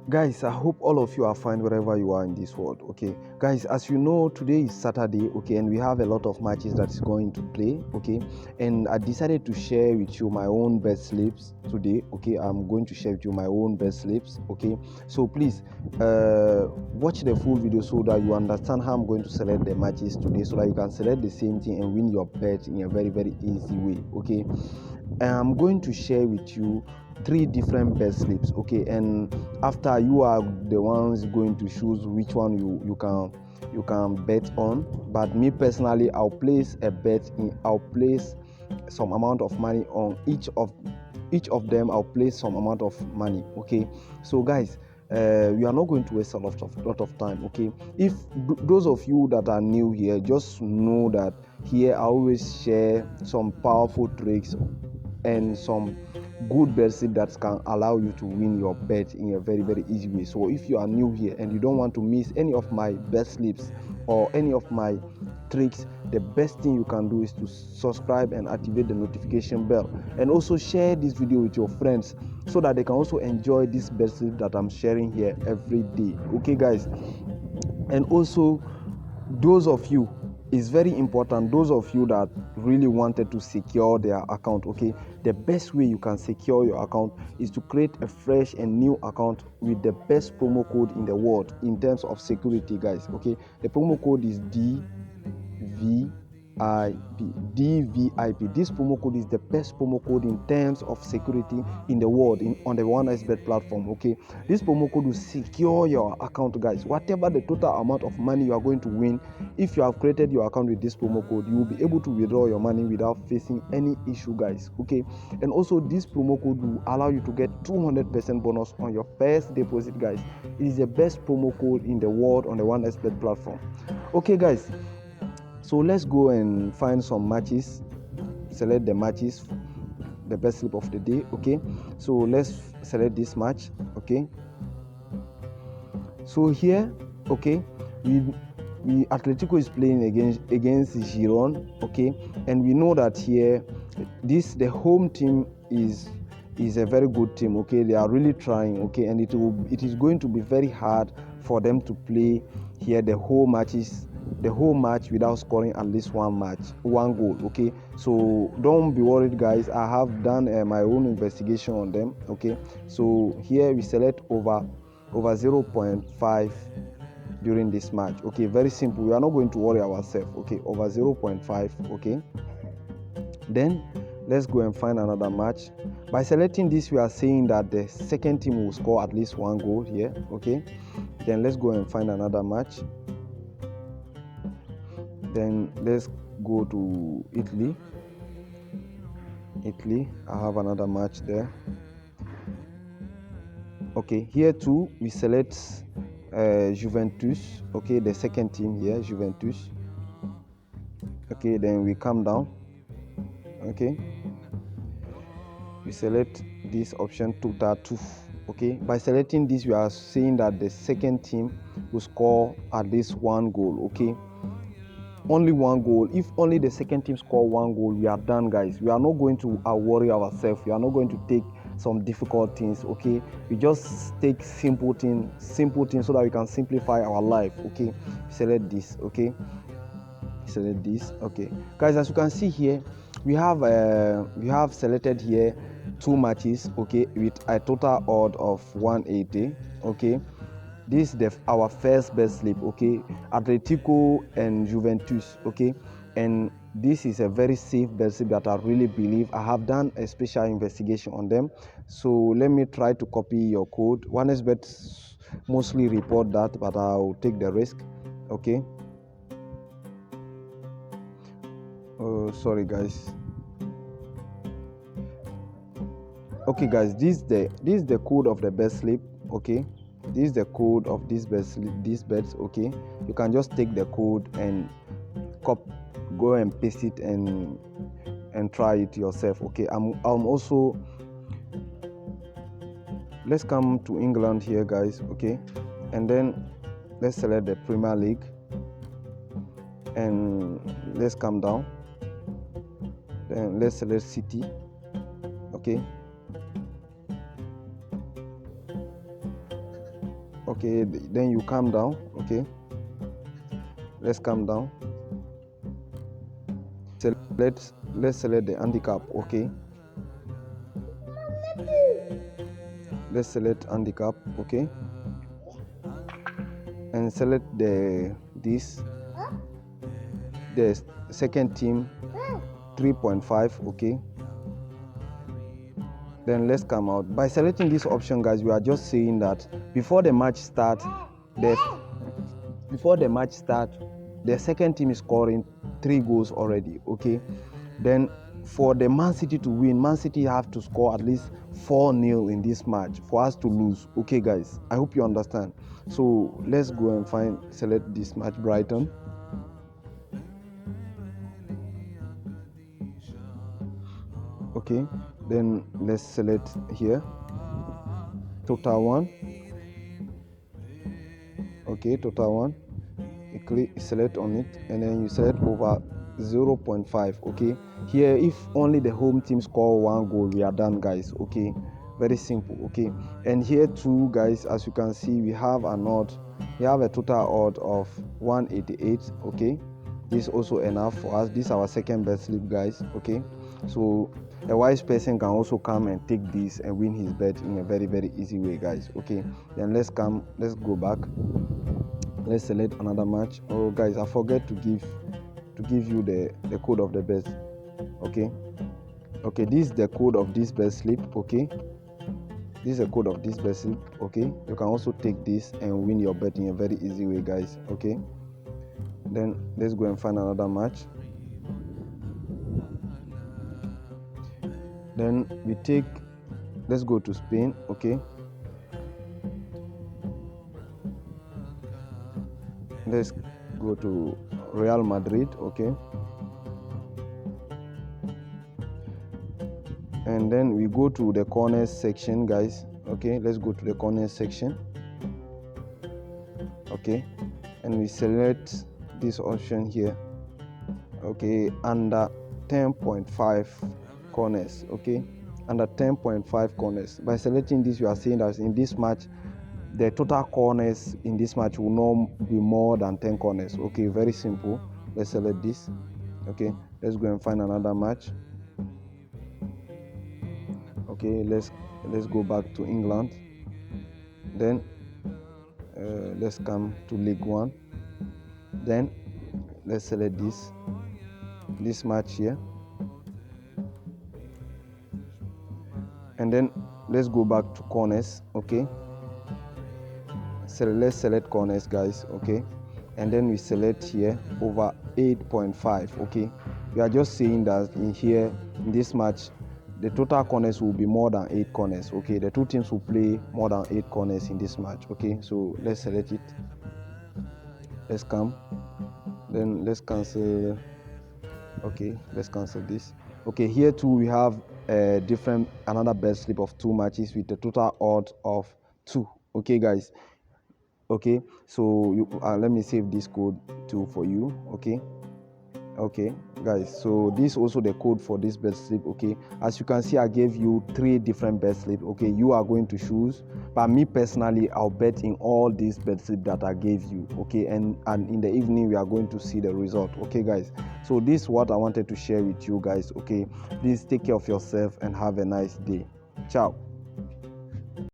Guys, I hope all of you are fine wherever you are in this world. Okay, guys, as you know, today is Saturday. Okay, and we have a lot of matches that's going to play. Okay, and I decided to share with you my own best slips today. Okay, I'm going to share with you my own best slips. Okay, so please watch the full video so that you understand how I'm going to select the matches today, so that you can select the same thing and win your bet in a very easy way. Okay, I'm going to share with you 3 different bet slips. Okay, and after, you are the ones going to choose which one you can bet on. But me personally, I'll place some amount of money on each of them. I'll place some amount of money. Okay, so guys, we are not going to waste a lot of time. Okay, if those of you that are new here, just know that here I always share some powerful tricks and some good bets that can allow you to win your bet in a very easy way. So if you are new here and you don't want to miss any of my bet slips or any of my tricks, the best thing you can do is to subscribe and activate the notification bell, and also share this video with your friends so that they can also enjoy this bet slip that I'm sharing here every day. Okay guys, and also those of you, it's very important, those of you that really wanted to secure their account. Okay, the best way you can secure your account is to create a fresh and new account with the best promo code in the world in terms of security, guys. Okay, the promo code is DVIP. This promo code is the best promo code in terms of security in the world on the 1xBet platform. Okay, this promo code will secure your account, guys. Whatever the total amount of money you are going to win, if you have created your account with this promo code, you will be able to withdraw your money without facing any issue, guys. Okay, and also this promo code will allow you to get 200% bonus on your first deposit, guys. It is the best promo code in the world on the 1xBet platform. Okay guys, so let's go and find some matches, select the matches, the best slip of the day. Okay, so let's select this match. Okay, so here, okay, we Atletico is playing against Giron. Okay, and we know that here the home team is a very good team. Okay, they are really trying. Okay, and it is going to be very hard for them to play here the whole match without scoring at least one goal. Okay, so don't be worried, guys. I have done my own investigation on them. Okay, so here we select over 0.5 during this match. Okay, very simple. We are not going to worry ourselves. Okay, over 0.5. Okay, then let's go and find another match. By selecting this, we are saying that the second team will score at least one goal here. Okay, then let's go and find another match. Then let's go to Italy. I have another match there. Okay, here too we select Juventus. Okay, the second team here, Juventus. Okay, then we come down. Okay, we select this option total 2. Okay, by selecting this, we are saying that the second team will score at least one goal. Okay, only one goal. If only the second team score one goal, we are done, guys. We are not going to worry ourselves. We are not going to take some difficult things. Okay, we just take simple things so that we can simplify our life. Okay, select this. Okay, select this. Okay, guys, as you can see here, we have selected here 2 matches. Okay, with a total odd of 180. Okay, this is our first best slip. Okay, Atletico and Juventus. Okay, and this is a very safe bet slip that I really believe. I have done a special investigation on them. So let me try to copy your code. 1xBet mostly report that, but I'll take the risk. Okay, sorry guys. Okay guys, this is the code of the best slip. Okay, this is the code of this bets. Okay, you can just take the code and go and paste it and try it yourself. Okay, I'm also, let's come to England here, guys. Okay, and then let's select the Premier League and let's come down. Then let's select City. Okay, Okay, then you come down. Okay, let's come down. Let's select the handicap. Okay, let's select handicap. Okay, and select the second team 3.5. Okay, then let's come out. By selecting this option, guys, we are just saying that before the match start, the second team is scoring 3 goals already. Okay, then for the Man City to win, Man City have to score at least 4-0 in this match for us to lose. Okay, guys, I hope you understand. So let's go and select this match, Brighton. Okay, then let's select here total 1. Okay, total 1. You click, select on it, and then you select over 0.5. Okay, here if only the home team score 1 goal, we are done, guys. Okay, very simple. Okay, and here too, guys, as you can see, we have a total odd of 188. Okay, this is also enough for us. This is our second bet slip, guys. Okay, so a wise person can also come and take this and win his bet in a very, very easy way, guys. Okay, then let's go back. Let's select another match. Oh, guys, I forget to give you the code of the bet. Okay, this is the code of this bet slip. Okay, this is the code of this bet slip. Okay, you can also take this and win your bet in a very easy way, guys. Okay, then let's go and find another match. Then let's go to Spain. Okay, let's go to Real Madrid. Okay, and then we go to the corners section, guys. Okay, let's go to the corners section. Okay, and we select this option here. Okay, under 10.5 corners. Okay, under 10.5 corners. By selecting this, you are saying that in this match the total corners in this match will not be more than 10 corners. Okay, very simple. Let's select this. Okay, let's go and find another match. Okay, let's go back to England. Then let's come to League One. Then let's select this match here, and then let's go back to corners. Okay, so let's select corners, guys. Okay, and then we select here over 8.5. Okay, we are just saying that in this match the total corners will be more than 8 corners. Okay, the two teams will play more than 8 corners in this match. Okay, so let's select it. Let's come, then let's cancel. Okay, let's cancel this. Okay, here too we have another bet slip of 2 matches with a total odds of 2. Okay, guys. Okay, so let me save this code too for you. Okay, guys, so this is also the code for this bet slip. Okay, as you can see, I gave you 3 different bet slips. Okay, you are going to choose, but me personally, I'll bet in all these bet slips that I gave you. Okay, and in the evening we are going to see the result. Okay, guys, so this is what I wanted to share with you guys. Okay, please take care of yourself and have a nice day. Ciao.